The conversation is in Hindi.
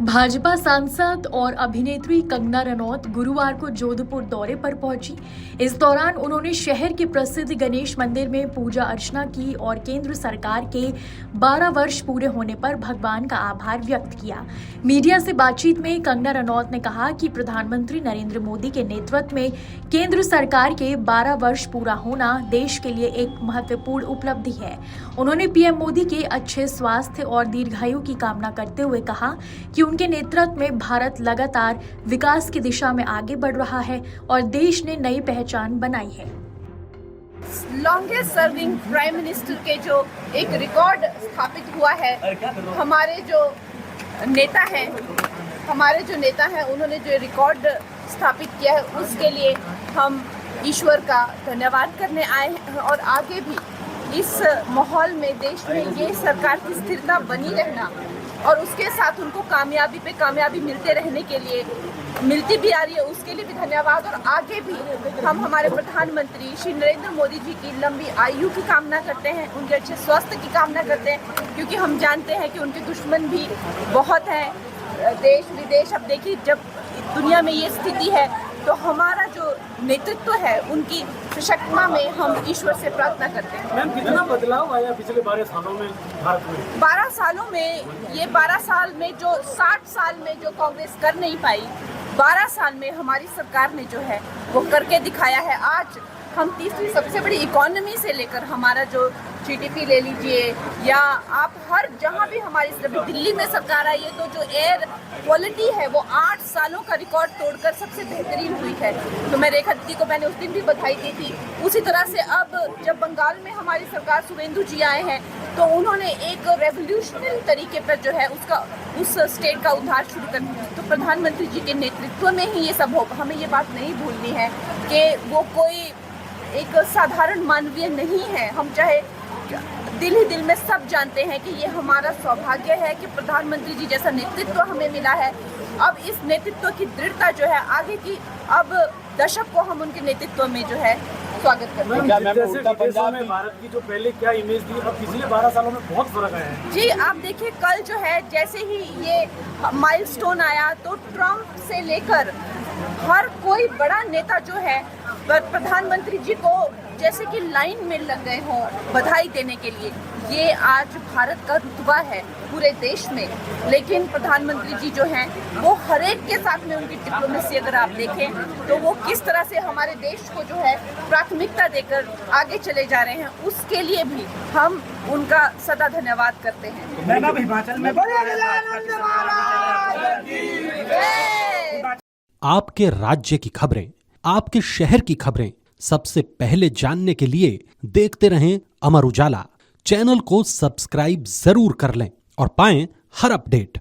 भाजपा सांसद और अभिनेत्री कंगना रनौत गुरुवार को जोधपुर दौरे पर पहुंची। इस दौरान उन्होंने शहर के प्रसिद्ध गणेश मंदिर में पूजा अर्चना की और केंद्र सरकार के 12 वर्ष पूरे होने पर भगवान का आभार व्यक्त किया। मीडिया से बातचीत में कंगना रनौत ने कहा कि प्रधानमंत्री नरेंद्र मोदी के नेतृत्व में केंद्र सरकार के 12 वर्ष पूरा होना देश के लिए एक महत्वपूर्ण उपलब्धि है। उन्होंने पीएम मोदी के अच्छे स्वास्थ्य और दीर्घायु की कामना करते हुए कहा कि उनके नेतृत्व में भारत लगातार विकास की दिशा में आगे बढ़ रहा है और देश ने नई पहचान बनाई है। लॉन्गेस्ट सर्विंग प्राइम मिनिस्टर के जो एक रिकॉर्ड स्थापित हुआ है, हमारे जो नेता हैं उन्होंने जो रिकॉर्ड स्थापित किया है, उसके लिए हम ईश्वर का धन्यवाद करने आए हैं। और आगे भी इस माहौल में देश में ये सरकार की स्थिरता बनी रहना और उसके साथ उनको कामयाबी पे कामयाबी मिलते रहने के लिए मिलती भी आ रही है, उसके लिए भी धन्यवाद। और आगे भी हम हमारे प्रधानमंत्री श्री नरेंद्र मोदी जी की लंबी आयु की कामना करते हैं, उनके अच्छे स्वास्थ्य की कामना करते हैं, क्योंकि हम जानते हैं कि उनके दुश्मन भी बहुत हैं, देश विदेश। अब देखिए, जब दुनिया में ये स्थिति है तो हमारा जो नेतृत्व है उनकी सशक्तिता में हम ईश्वर से प्रार्थना करते हैं। मैम, कितना बदलाव आया पिछले 12 सालों में भारत में? 12 सालों में, ये 12 साल में जो 60 साल में जो कांग्रेस कर नहीं पाई, 12 साल में हमारी सरकार ने जो है वो करके दिखाया है। आज हम तीसरी सबसे बड़ी इकोनॉमी से लेकर हमारा जो जीडीपी ले लीजिए, या आप हर जहां भी हमारी दिल्ली में सरकार आई है तो जो एयर क्वालिटी है वो 8 सालों का रिकॉर्ड तोड़कर सबसे बेहतरीन हुई है। तो मैं रेखा दीदी को मैंने उस दिन भी बधाई दी थी। उसी तरह से अब जब बंगाल में हमारी सरकार सुवेंदु जी आए हैं तो उन्होंने एक रेवोल्यूशनरी तरीके पर जो है उस स्टेट का उद्धार शुरू कर दिया। तो प्रधानमंत्री जी के नेतृत्व में ही ये सब होगा। हमें ये बात नहीं भूलनी है कि वो कोई एक साधारण मानवीय नहीं है। हम चाहे दिल ही दिल में सब जानते हैं कि ये हमारा सौभाग्य है कि प्रधानमंत्री जी जैसा नेतृत्व हमें मिला है। अब इस नेतृत्व की दृढ़ता जो है आगे की, अब दशक को हम उनके नेतृत्व में जो है स्वागत करते हैं। जैसे विदेशों में भारत की जो पहले क्या इमेज थी, अब पिछले 12 सालों में बहुत फर्क आया है। जी, आप देखिए, कल जो है जैसे ही ये माइलस्टोन आया तो ट्रम्प से लेकर हर कोई बड़ा नेता जो है प्रधानमंत्री जी को जैसे कि लाइन में लग गए हों बधाई देने के लिए। ये आज भारत का रुतबा है पूरे देश में। लेकिन प्रधानमंत्री जी जो हैं वो हर एक के साथ में उनकी डिप्लोमेसी अगर आप देखें तो वो किस तरह से हमारे देश को जो है प्राथमिकता देकर आगे चले जा रहे हैं, उसके लिए भी हम उनका सदा धन्यवाद करते हैं। आपके राज्य की खबरें, आपके शहर की खबरें सबसे पहले जानने के लिए देखते रहें अमर उजाला। चैनल को सब्सक्राइब जरूर कर लें और पाएं हर अपडेट।